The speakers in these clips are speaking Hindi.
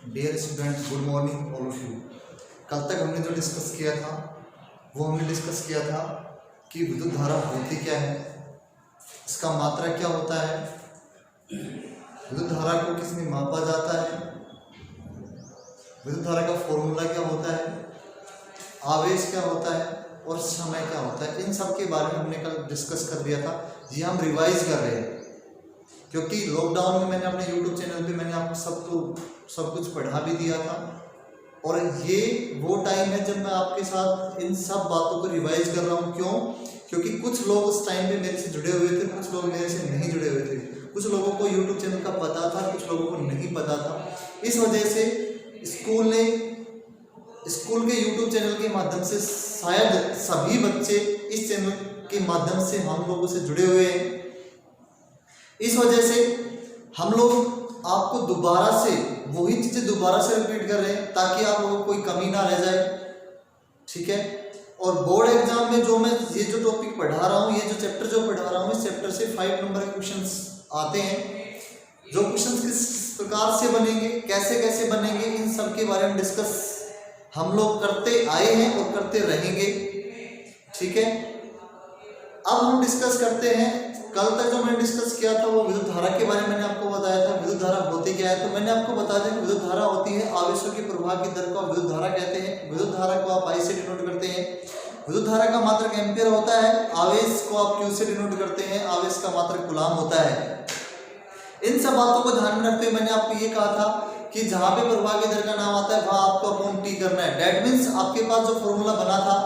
Dear student, good morning all of you. कल तक हमने जो डिस्कस किया था वो हमने डिस्कस किया था कि विद्युत धारा होती क्या है, इसका मात्रा क्या होता है, विद्युत धारा को किसमें मापा जाता है, विद्युत धारा का फॉर्मूला क्या होता है, आवेश क्या होता है और समय क्या होता है। इन सब के बारे में हमने कल डिस्कस कर दिया था। ये हम रिवाइज कर रहे हैं क्योंकि लॉकडाउन में मैंने अपने यूट्यूब चैनल पे मैंने आप सबको सब कुछ पढ़ा भी दिया था और ये वो टाइम है जब मैं आपके साथ इन सब बातों को रिवाइज कर रहा हूँ। क्यों? क्योंकि कुछ लोग उस टाइम पे मेरे से जुड़े हुए थे, कुछ लोग मेरे से नहीं जुड़े हुए थे। कुछ लोगों को यूट्यूब चैनल का पता था, कुछ लोगों को नहीं पता था। इस वजह से स्कूल के यूट्यूब चैनल के माध्यम से शायद सभी बच्चे इस चैनल के माध्यम से हम लोगों से जुड़े हुए हैं। इस वजह से हम लोग आपको दोबारा से वही चीज़ें दोबारा से रिपीट कर रहे हैं ताकि आप लोगों को कोई कमी ना रह जाए, ठीक है। और बोर्ड एग्जाम में जो मैं ये जो टॉपिक पढ़ा रहा हूँ, ये जो चैप्टर जो पढ़ा रहा हूँ, इस चैप्टर से 5 नंबर के क्वेश्चंस आते हैं। जो क्वेश्चंस किस प्रकार से बनेंगे, कैसे कैसे बनेंगे, इन सब के बारे में डिस्कस हम लोग करते आए हैं और करते रहेंगे, ठीक है। अब हम डिस्कस करते हैं। कल तक जो मैंने डिस्कस किया था वो विद्युत धारा के बारे में मैंने आपको बताया था। विद्युत धारा होती क्या है, तो मैंने आपको बता दिया कि विद्युत धारा होती है आवेशों के प्रवाह की दर को विद्युत धारा कहते हैं। विद्युत धारा को आप आई से डिनोट करते हैं। विद्युत धारा का मात्रक एम्पियर होता है। आवेश को आप क्यू से डिनोट करते हैं। आवेश का मात्रक कूलाम होता है। इन सब बातों को ध्यान में रखते हुए मैंने आपको ये कहा था कि जहां पे प्रवाह की दर का नाम आता है वहां आपको अपॉन टी करना है। दैट मीन्स आपके पास जो फॉर्मूला बना था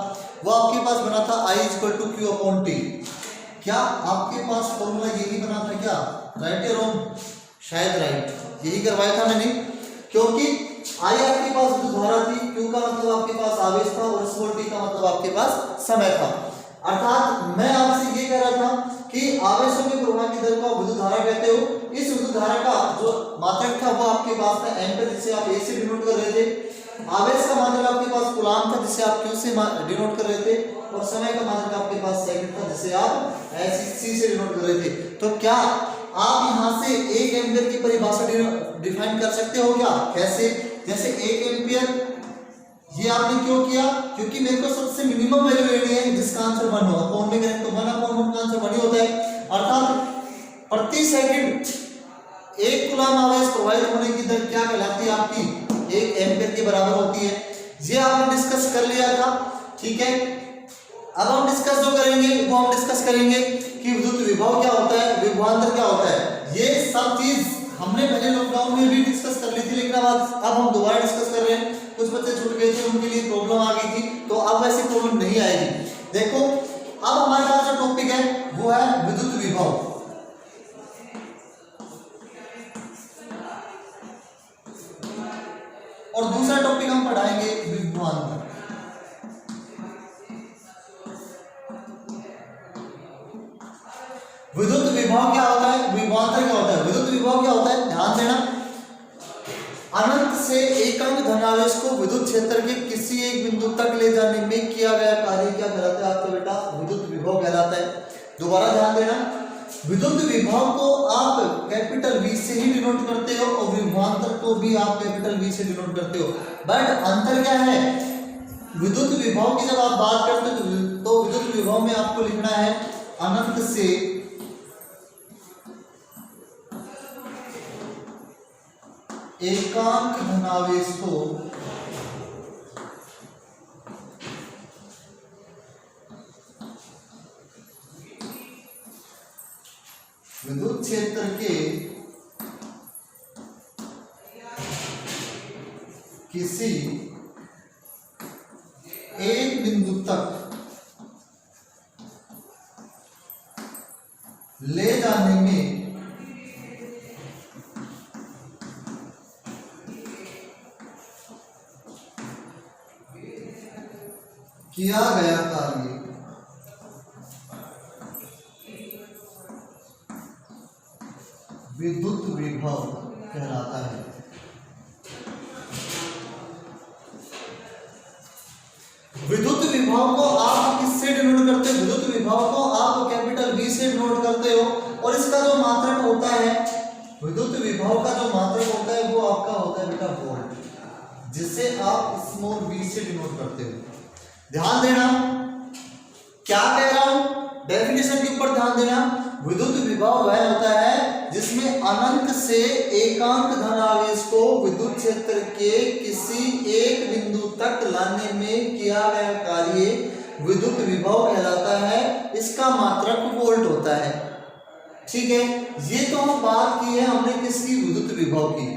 वो आपके पास बना था I = Q अपॉन टी। क्या आपके पास फॉर्मूला यही बना था क्या? राइट या रॉन्ग? शायद राइट, यही करवाया था मैंने। क्योंकि I आपके पास विद्युत धारा थी, Q का मतलब आपके पास आवेश था और T का मतलब आपके पास समय था। अर्थात मैं आपसे ये कह रहा था कि आवेशों के प्रवाह की दर को आप विद्युत धारा कहते हो। इस विद्युत धारा का जो मात्रक था वो आपके पास था एम्पियर, जिसे आप ए से डिनोट कर रहे थे। आवेश का मात्रक आपके पास कूलाम था जिसे आप क्यू से डिनोट कर रहे थे और समय का मात्रक आपके पास सेकंड था जिसे आप सी से डिनोट कर रहे थे। तो क्या आप यहां से 1 एम्पियर की परिभाषा डिफाइन कर सकते हो क्या? कैसे? जैसे 1 एम्पियर ये आपने क्यों किया? क्योंकि मेरे को सबसे मिनिमम वैल्यू लेनी है जिसका आंसर 1 हो। अपॉन में करें तो 1/1 का आंसर 1 ही होता है। अर्थात प्रति सेकंड 1 कूलाम आवेश प्रवाहित होने की दर क्या कहलाती है? आपकी 1 एम्पियर के बराबर होती है। ये आपने डिस्कस कर लिया था, ठीक है। अब हम डिस्कस जो करेंगे वो हम डिस्कस करेंगे कि विद्युत विभव क्या होता है, विभवांतर क्या होता है। ये सब चीज हमने पहले लॉकडाउन में भी डिस्कस कर ली थी, लेकिन अब हम दोबारा डिस्कस कर रहे हैं। कुछ बच्चे छूट गए थे, उनके लिए प्रॉब्लम आ गई थी, तो अब वैसी प्रॉब्लम नहीं आएगी। देखो अब हमारे पास जो टॉपिक है वो है विद्युत विभव। और दूसरा टॉपिक हम पढ़ाएंगे विभवांतर। विद्युत विभव क्या होता है, विभवांतर क्या होता है? विद्युत विभव क्या होता है, ध्यान देना। अनंत से एकांक धनावेश को विद्युत क्षेत्र के किसी एक बिंदु तक ले जाने में किया गया कार्य क्या कहलाता है? आपका बेटा विद्युत विभव कहलाता है। दोबारा ध्यान देना, विद्युत विभव को आप कैपिटल V से ही डिनोट करते हो और विभवांतर को भी आप कैपिटल V से डिनोट करते हो। बट अंतर क्या है? विद्युत विभव की जब आप बात करते हो तो विद्युत विभव में आपको लिखना है अनंत से एकांक धनावेश को विद्युत क्षेत्र के किसी एक बिंदु तक ले जाने में किया गया कार्य विद्युत विभव कहलाता है। विद्युत विभव को आप किससे डिनोट करते हो? विद्युत विभव को आप कैपिटल V से डिनोट करते हो और इसका जो मात्रक होता है, विद्युत विभव का जो मात्रक होता है वो आपका होता है बेटा वोल्ट। जिसे आप स्मॉल v से डिनोट करते हो। ध्यान देना क्या कह रहा हूं, डेफिनेशन के ऊपर ध्यान देना। विद्युत विभव वह होता है जिसमें अनंत से एकांक धनावेश को विद्युत क्षेत्र के किसी एक बिंदु तक लाने में किया गया कार्य विद्युत विभव कहलाता है। इसका मात्रक वोल्ट होता है। ठीक है, ये तो हम बात की है हमने किसकी, विद्युत विभव की।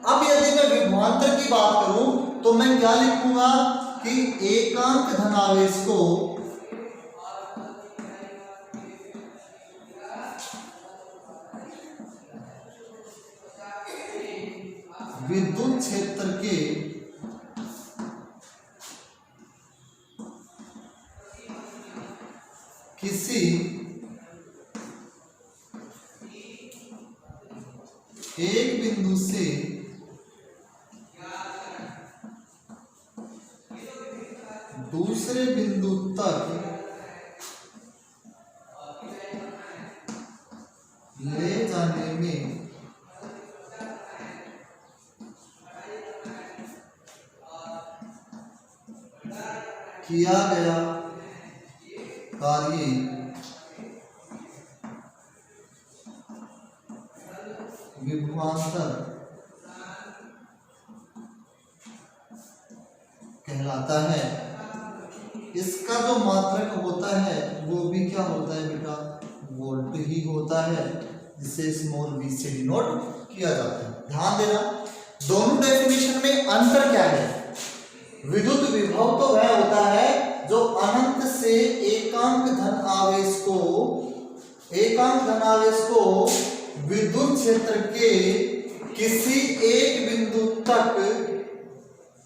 अब यदि मैं विभवांतर की बात करूं तो मैं क्या लिखूंगा कि एकांक धनावेश को विद्युत क्षेत्र के किसी एक बिंदु से दूसरे बिंदु तक ले जाने में किया गया कार्य विभवांतर कहलाता है। इसका जो मात्रक होता है वो भी क्या होता है बेटा, वोल्ट ही होता है, जिसे स्मॉल v से डिनोट किया जाता है। ध्यान देना दोनों डेफिनेशन में अंतर क्या है। विद्युत विभव तो वह होता है जो अनंत से एकांक धन आवेश को विद्युत क्षेत्र के किसी एक बिंदु तक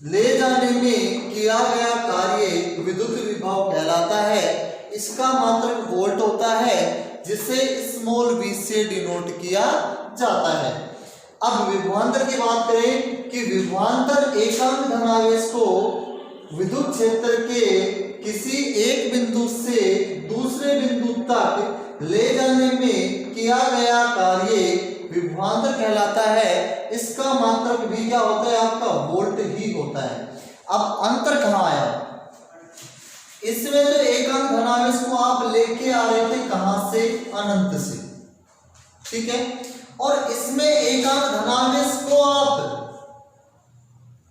ले जाने में किया गया कार्य विद्युत विभव कहलाता है। इसका मात्रक वोल्ट होता है, जिसे स्मॉल v से डिनोट किया जाता है। अब विभवांतर की बात करें कि विभवांतर एकांक धनावेश को विद्युत क्षेत्र के किसी एक बिंदु से दूसरे बिंदु तक ले जाने में किया गया कार्य विभवांतर कहलाता है। इसका मात्रक भी क्या होता है, आपका वोल्ट ही होता है। अब अंतर कहाँ आया, इसमें जो एकांक धनावेश को आप लेके आ रहे थे कहां से, अनंत से, ठीक है, और इसमें एकांक धनावेश को आप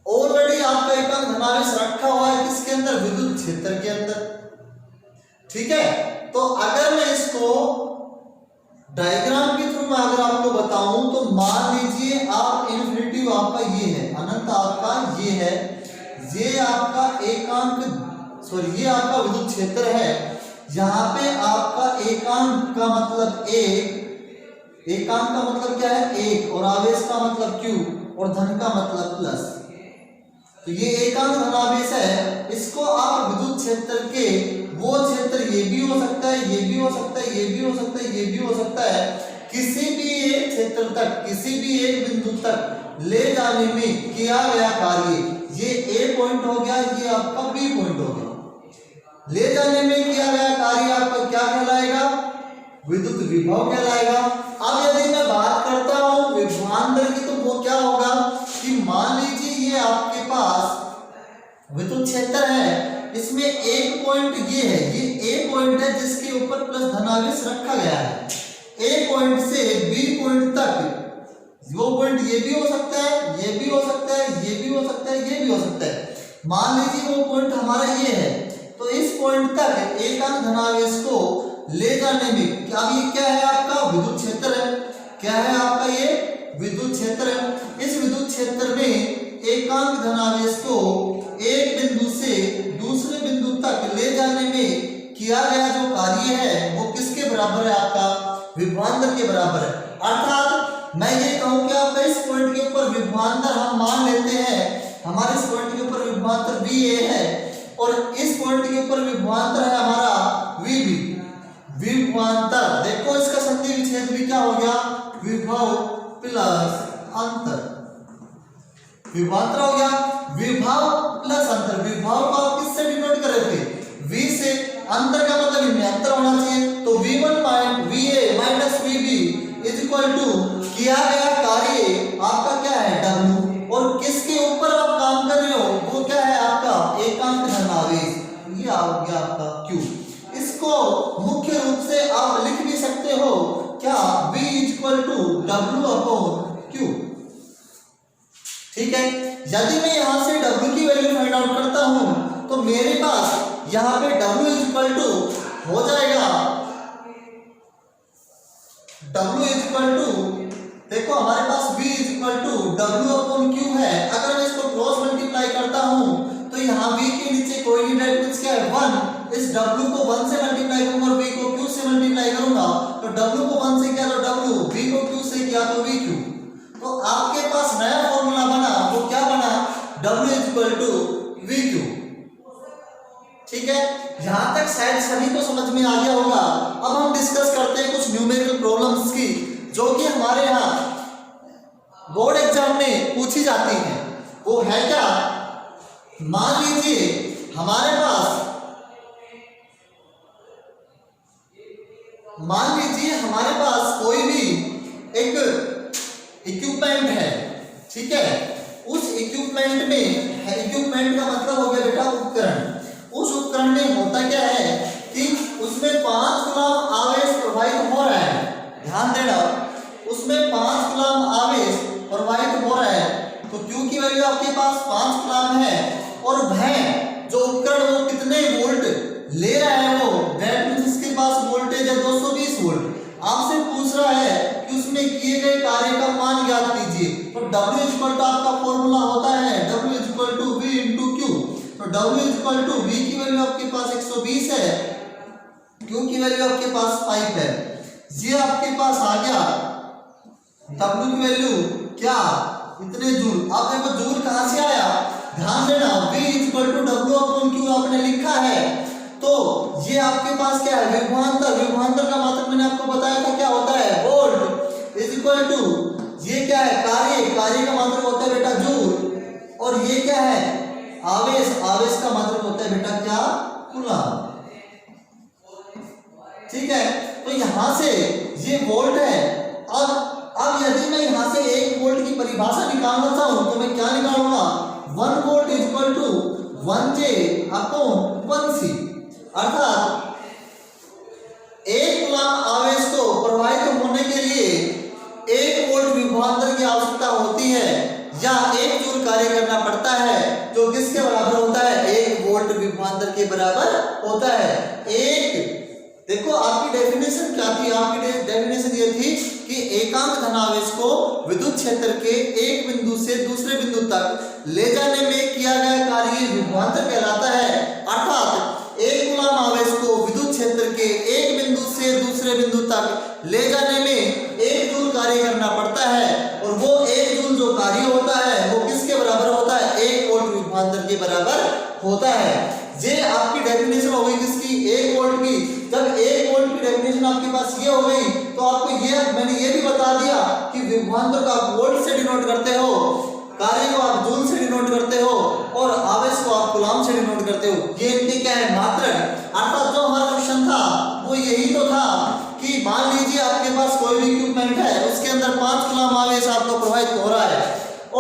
ऑलरेडी आपका एकांक धनावेश रखा हुआ है किसके अंदर, विद्युत क्षेत्र के अंदर, ठीक है। तो अगर मैं इसको डायग्राम के थ्रू में अगर आपको बताऊं तो मान लीजिए आप इन्फिनिटी आपका ये है, अनंत आपका ये है, ये आपका ये आपका विद्युत क्षेत्र है। यहाँ पे आपका एकांक का मतलब एकांक का मतलब क्या है, एक, और आवेश का मतलब क्यू, और धन का मतलब प्लस। तो ये एकांक धनावेश है, इसको आप विद्युत क्षेत्र के वो क्षेत्र ये भी हो सकता है, ये भी हो सकता है, ये भी हो सकता है, ये भी हो सकता है, किसी भी एक क्षेत्र तक, किसी भी एक बिंदु तक ले जाने में किया गया कार्य, ये ए पॉइंट हो गया, ये आपका बी पॉइंट हो गया, ले जाने में किया गया कार्य आपका क्या कहलाएगा, विद्युत विभव कहलाएगा। अब यदि मैं बात करता हूं विभवांतर की तो वो क्या होगा कि मान लीजिए ये आपके पास विद्युत क्षेत्र है, इसमें एक पॉइंट ये है, ये ए पॉइंट है जिसके ऊपर प्लस धनावेश रखा गया है। ए पॉइंट से बी पॉइंट तक वो पॉइंट ये भी हो सकता है, ये भी हो सकता है, ये भी हो सकता है, ये भी हो सकता है। मान लीजिए वो पॉइंट हमारा ये है, तो इस पॉइंट तक एकांक धनावेश को ले जाने में क्या, ये क्या है आपका विद्युत क्षेत्र है, क्या है आपका ये विद्युत क्षेत्र है। इस विद्युत क्षेत्र में एकांक धनावेश को एक बिंदु से दूसरे बिंदु तक ले जाने में किया गया जो कार्य है वो किसके बराबर है, आपका विभवांतर के बराबर है। अर्थात मैं ये कहूं कि आपका इस पॉइंट के ऊपर विभवांतर हम मान लेते हैं, हमारे इस पॉइंट के ऊपर विभवांतर VA है और इस पॉइंट के ऊपर विभवांतर है हमारा VB। विभवांतर देखो इसका संधि विच्छेद भी क्या हो गया, विभव प्लस अंतर, विभवांतर हो गया विभव प्लस अंतर। विभव को आप किससे डिनोट कर रहे थे, V से, अंतर का मतलब इनमें अंतर होना चाहिए, तो V1 VA minus VB is equal to किया गया कार्य आपका क्या है W, और किसके ऊपर आप काम कर रहे हो, ठीक है। यदि मैं यहाँ से W की वैल्यू फाइंड आउट करता हूँ तो मेरे पास यहाँ पे W इक्वल टू हो जाएगा, W इक्वल टू, देखो हमारे पास V equal to W upon Q है। अगर मैं इसको क्रॉस मल्टीप्लाई करता हूँ तो यहाँ V के नीचे कोई नहीं, डेट मींस क्या है 1। इस W को 1 से मल्टीप्लाई करूंगा और V को Q से मल्टीप्लाई करूंगा तो W को 1 से किया तो W, V को Q से किया तो VQ। तो आपके पास नया फॉर्मूला बना, वो क्या बना, W इक्वल टू VQ। ठीक है, यहां तक शायद सभी को समझ में आ गया होगा। अब हम डिस्कस करते हैं कुछ न्यूमेरिकल प्रॉब्लम्स की जो कि हमारे यहाँ बोर्ड एग्जाम में पूछी जाती हैं। वो है क्या, मान लीजिए हमारे पास कोई भी एक इक्विपमेंट है, ठीक है। उस इक्विपमेंट में, इक्विपमेंट का मतलब हो गया बेटा उपकरण। उस उपकरण में होता क्या है कि उसमें 5 कूलम आवेश प्रवाहित हो रहा है। ध्यान देना, उसमें 5 कूलम आवेश प्रवाहित हो रहा है। तो Q की वैल्यू आपके पास 5 कूलम है और वह जो उपकरण वो कितने वोल्ट ले रहा है, वो दैट मींस इसके पास वोल्टेज है 220 वोल्ट। आपसे पूछ रहा है कि उसमें किए गए कार्य का मान ज्ञात कीजिए। तो W इक्वल टू आपका फॉर्मूला होता है W equal to V into Q। तो W इक्वल टू V की वैल्यू आपके पास 120 है, Q की वैल्यू आपके पास 5 है। ये आपके पास आ गया W की वैल्यू क्या, इतने जूल। अब देखो जूल कहां से आया, ध्यान देना, V equal to W upon Q आपने लिखा है। तो ये आपके पास क्या है, विभवांतर। विभवांतर का मात्रक मैंने आपको बताया था क्या होता है, वोल्ट इज इक्वल टू, ये क्या है, कार्य। कार्य का मात्रक होता है बेटा जूल। और ये क्या है, आवेश। आवेश का मात्रक होता है बेटा क्या, कूलम। ठीक है, तो यहां से ये वोल्ट है। अब यदि मैं यहां से 1 वोल्ट की परिभाषा निकालना चाहूं तो मैं क्या निकालूंगा, 1 volt is equal to 1J upon 1C। अर्थात 1 कूलम आवेश को प्रवाहित होने के लिए 1 वोल्ट विभवांतर की आवश्यकता होती है या 1 जूल कार्य करना पड़ता है, जो किसके बराबर होता है, 1 वोल्ट विभवांतर के बराबर होता है। एक देखो आपकी डेफिनेशन क्या थी, आपकी डेफिनेशन ये थी कि एकांक धनावेश को विद्युत क्षेत्र के एक बिंदु से दूसरे बिंदु तक ले जाने में किया गया कार्य विभवांतर कहलाता है। अर्थात 1 कूलम आवेश को विद्युत क्षेत्र के एक बिंदु से दूसरे बिंदु तक ले जाने में 1 जूल कार्य करना पड़ता है। और वो 1 जूल जो कार्य होता है वो किसके बराबर होता है, 1 वोल्ट विभवांतर के बराबर होता है। ये आपकी डेफिनेशन हो गई किसकी, 1 वोल्ट की। जब 1 वोल्ट की डेफिनेशन आपके पास ये हो गई तो आपको ये मैंने ये भी बता दिया कि विभवांतर को आप वोल्ट से डिनोट करते हो, कार्य को आप जूल से डिनोट करते हो और आवेश को आप कूलम से डिनोट करते हो। ये इनके क्या है, मात्रक। अर्थात जो हमारा क्वेश्चन था वो यही तो था कि मान लीजिए आपके पास कोई भी इक्विपमेंट है, उसके अंदर 5 कूलम आवेश आपको प्रवाहित हो रहा है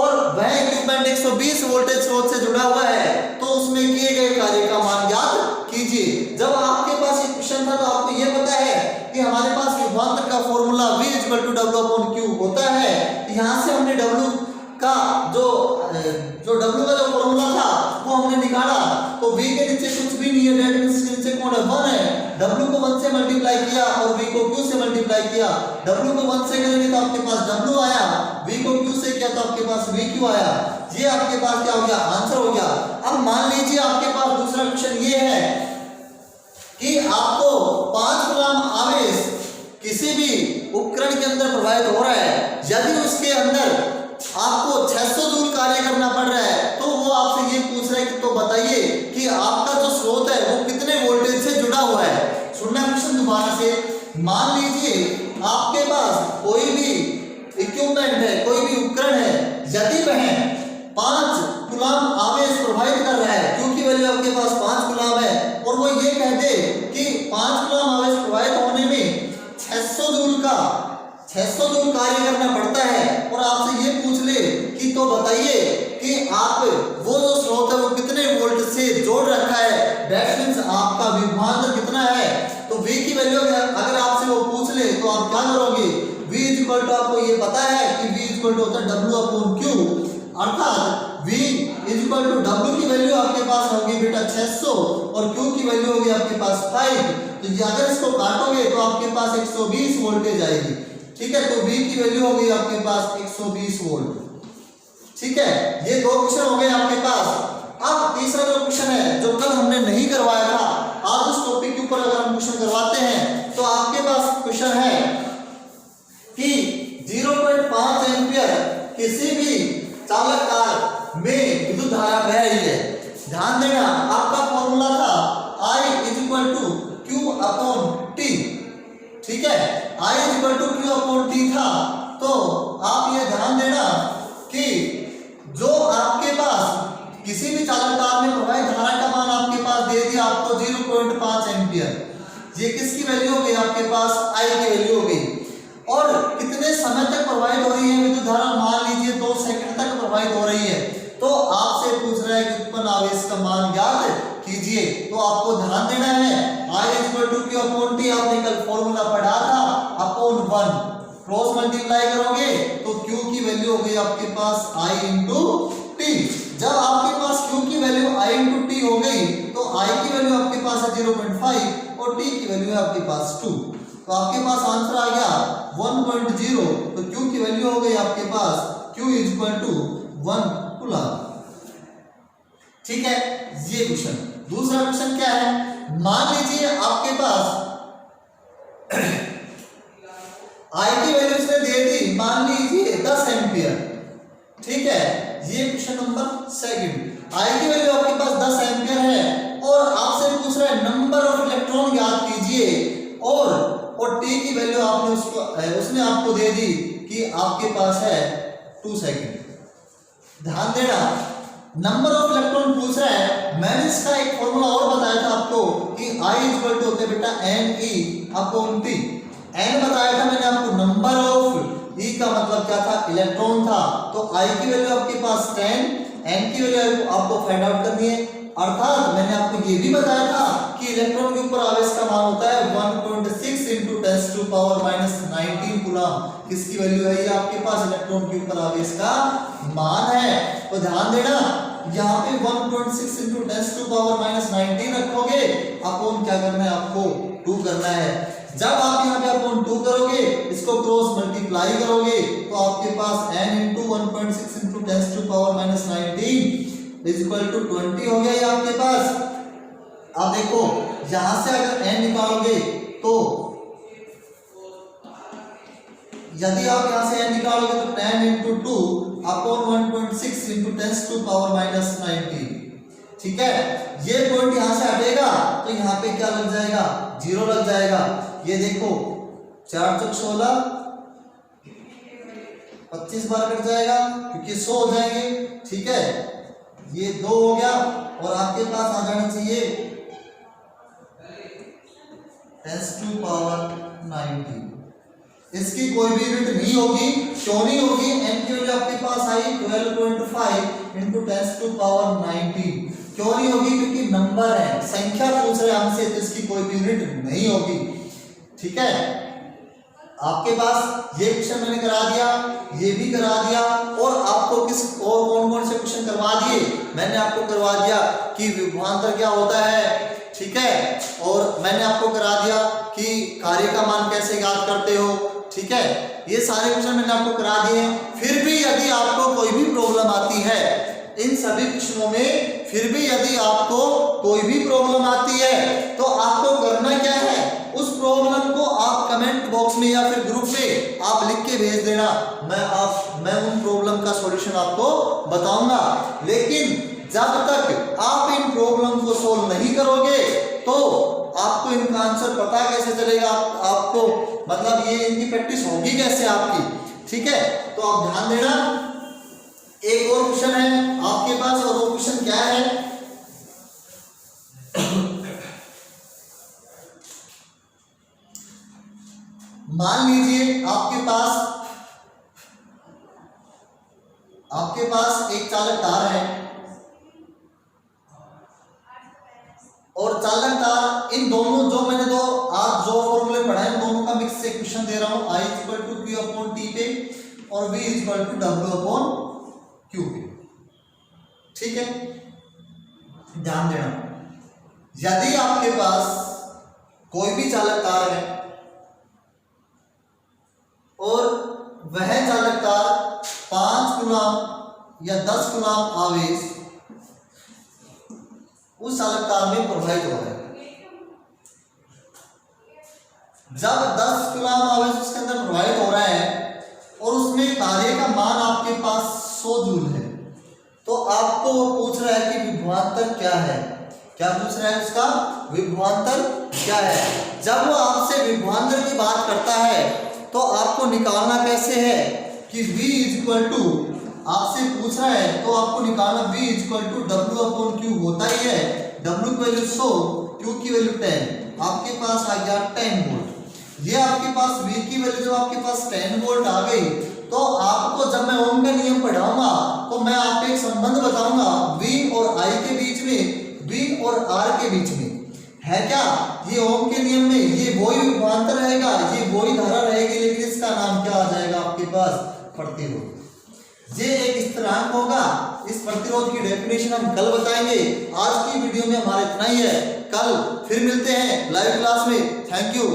और वह इक्विपमेंट 120 वोल्टेज स्रोत से जुड़ा हुआ है, तो उसमें किए गए कार्य का मान ज्ञात कीजिए। जब आपके पास ये क्वेश्चन था तो आपको ये पता है कि हमारे पास विभवांतर का formula V equal to W upon Q होता है। यहाँ से हमने W का जो W का जो फॉर्मूला था वो हमने निकाला। तो V के नीचे कुछ भी नहीं है, डेट मींस के नीचे कौन है, 1 है। W को 1 से मल्टीप्लाई किया और V को Q से मल्टीप्लाई किया। W को 1 से करेंगे तो आपके पास W आया, V को Q से किया तो आपके पास VQ आया। ये आपके पास क्या हो गया, आंसर हो गया। अब मान लीजिए आपके पास दूसरा क्वेश्चन ये है कि आपको 5 कूलम आवेश किसी भी उपकरण के अंदर प्रवाहित हो रहा है, यदि उसके अंदर आपको 600 जूल कार्य करना पड़ रहा है, तो वो आपसे ये पूछ रहा है कि तो बताइए कि आपका जो स्रोत है वो कितने वोल्टेज से जुड़ा हुआ है। सुनना क्वेश्चन दोबारा से। मान लीजिए आपके पास कोई भी इक्विपमेंट है, कोई भी उपकरण है, यदि वह 5 कूलम आवेश प्रवाहित कर रहा है, क्योंकि वैल्यू आपके पास 5 कूलम है, और वो ये कह दे कि 5 कूलम आवेश प्रवाहित होने में 600 जूल कार्य करना पड़ता है, और आपसे ये पूछ ले कि तो बताइए कि आप वो जो स्रोत है वो कितने वोल्ट से जोड़ रखा है, दैट मींस आपका विभवांतर कितना है। तो V की वैल्यू अगर आपसे वो पूछ ले तो आप क्या करोगे, V इक्वल टू आपको ये पता है कि V इक्वल टू होता है W अपॉन Q। अर्थात W की वैल्यू आपके पास होगी बेटा 600 और Q की वैल्यू होगी आपके पास 5। तो ये अगर इसको काटोगे तो आपके पास 120 वोल्टेज आएगी। ठीक है, तो V की वैल्यू होगी आपके पास 120 वोल्ट। ठीक है, ये दो क्वेश्चन हो गए आपके पास। अब तीसरा जो क्वेश्चन है जो कल हमने नहीं करवाया था, आज उस टॉपिक के ऊपर अगर हम क्वेश्चन करवाते हैं तो आपके पास क्वेश्चन है कि 0.5 एम्पियर किसी भी चालक कार में विद्युत धारा बह रही है। ध्यान देना, आपका फॉर्मूला था I equal to Q upon T। ठीक है, I equal to Q upon T था। तो आप ये ध्यान देना कि जो आपके पास किसी भी चालक कार में प्रवाहित धारा का मान आपके पास दे दिया आपको 0.5 एम्पियर। ये किसकी वैल्यू हो गई आपके पास? I की वैल्यू हो गई। और कितने समय तक प्रवाहित हो रही है विद्युत धारा? मान लीजिए 2 सेकंड तक प्रवाहित हो रही है। तो आपसे पूछ रहा है कि उत्पन्न आवेश का मान ज्ञात कीजिए। तो आपको ध्यान देना है I equal to Q upon T, आपने कल फॉर्मूला पढ़ा था, अपॉन 1 क्रॉस मल्टीप्लाई करोगे तो Q की वैल्यू हो गई आपके पास I इंटू T। जब आपके पास Q की वैल्यू I इंटू T हो गई तो I की वैल्यू आपके पास है 0.5 और T की वैल्यू है आपके पास 2। तो आपके पास आंसर आ गया 1.0। तो Q की वैल्यू हो गई आपके पास Q इक्वल टू 1 कूलम। ठीक है, ये क्वेश्चन। दूसरा क्वेश्चन क्या है? मान लीजिए आपके पास I की वैल्यू इसने दे दी, मान लीजिए 10 एम्पियर। ठीक है, ये क्वेश्चन नंबर सेकंड। I की वैल्यू आपके पास 10 एम्पियर है और आपसे पूछ रहा है नंबर ऑफ इलेक्ट्रॉन ज्ञात कीजिए और T की वैल्यू आपने उसने आपको दे दी कि आपके पास है 2 सेकंड। ध्यान देना, नंबर ऑफ इलेक्ट्रॉन पूछ रहा है। मैंने इसका एक फॉर्मूला और बताया था आपको कि I इक्वल टू होता है बेटा NE अपॉन T। N बताया था मैंने आपको, नंबर ऑफ E का मतलब क्या था? इलेक्ट्रॉन था। तो I की वैल्यू आपके पास 10, N की वैल्यू आपको फाइंड आउट करनी है। अर्थात मैंने आपको ये भी बताया था कि इलेक्ट्रॉन के ऊपर आवेश का मान होता है 1.6 into 10 to power minus 19 coulomb. किसकी वैल्यू है ये आपके पास? इलेक्ट्रॉन के ऊपर आवेश का मान है। तो ध्यान देना, यहाँ पे 1.6 इंटू 10 टू पावर माइनस 19 रखोगे, अपॉन क्या करना है आपको? 2 करना है। जब आप यहाँ पे अपॉन 2 करोगे, इसको क्रॉस मल्टीप्लाई करोगे तो आपके पास n into 1.6 into 10 to power minus 19 is equal to 20 हो गया ये आपके पास। अब देखो, यहां से अगर n निकालोगे तो यदि आप यहां से n निकालोगे तो 10 into 2 upon 1.6 into 10 to power minus 19। ठीक है, ये पॉइंट यहां से हटेगा तो यहां पे क्या लग जाएगा? 0 लग जाएगा। ये देखो 4 चौक 16, 25 बार कट जाएगा क्योंकि 100 हो जाएंगे। ठीक है, ये 2 हो गया और आपके पास आ जाना चाहिए 10 टू पावर 19। इसकी कोई भी यूनिट नहीं होगी। क्यों नहीं होगी? n की वैल्यू आपके पास आई 12.5 इंटू 10 टू पावर 19। क्यों नहीं होगी? क्योंकि नंबर है, संख्या पूछ रहे हमसे, तो इसकी कोई भी यूनिट नहीं होगी। ठीक है, आपके पास ये क्वेश्चन मैंने करा दिया, ये भी करा दिया और आपको किस और कौन-कौन से क्वेश्चन करवा दिए? मैंने आपको करवा दिया कि विभवांतर क्या होता है। ठीक है, और मैंने आपको करा दिया कि कार्य का मान कैसे ज्ञात करते हो। ठीक है, ये सारे क्वेश्चन मैंने आपको करा दिए हैं। फिर भी यदि आपको कोई भी प्रॉब्लम आती है इन सभी क्वेश्चनों में, फिर भी यदि आपको कोई भी प्रॉब्लम आती है तो आपको करना क्या है? उस प्रॉब्लम को आप कमेंट बॉक्स में या फिर ग्रुप में आप लिख के भेज देना। मैं उन प्रॉब्लम का सॉल्यूशन आपको बताऊंगा। लेकिन जब तक आप इन प्रॉब्लम को सॉल्व नहीं करोगे तो आपको इनका आंसर पता कैसे चलेगा? आपको मतलब ये इनकी प्रैक्टिस होगी कैसे आपकी? ठीक है, तो आप ध्यान देना। एक और क्वेश्चन है आपके पास और वो क्वेश्चन क्या है? मान लीजिए आपके पास एक चालक तार है और चालक तार, इन दोनों जो मैंने आज जो फॉर्मूले पढ़ाए उन दोनों का मिक्स से क्वेश्चन दे रहा हूं। I equal to Q upon T पे और V equal to W upon Q पे। ठीक है, ध्यान देना, यदि आपके पास कोई भी चालक तार है और वह चालक तार 5 कूलम या 10 कूलम आवेश उस चालक तार में प्रवाहित हो रहा है, जब 10 कूलम आवेश उसके अंदर प्रवाहित हो रहा है और उसमें कार्य का मान आपके पास 100 जूल है, तो आपको वो पूछ रहा है कि विभवांतर क्या है। क्या पूछ रहा है? उसका विभवांतर क्या है। जब वो आपसे विभवांतर की बात करता है तो आपको निकालना कैसे है कि V इक्वल टू, आपसे पूछ रहा है तो आपको निकालना V इक्वल टू W/Q होता ही है। W की वैल्यू 100, Q की वैल्यू 10, आपके पास आ गया 10 वोल्ट। ये आपके पास V की वैल्यू जब आपके पास 10 वोल्ट आ गई तो आपको जब मैं ओम का नियम पढ़ाऊंगा तो मैं आपको एक संबंध बताऊंगा V और I के बीच में, V और R के बीच में है क्या। ये ओम के नियम में ये वही विभवांतर रहेगा, ये वही धारा रहेगी, लेकिन इसका नाम क्या आ जाएगा आपके पास? प्रतिरोध। ये एक स्थिरांक होगा। इस प्रतिरोध की डेफिनेशन हम कल बताएंगे। आज की वीडियो में हमारा इतना ही है, कल फिर मिलते हैं लाइव क्लास में। Thank you.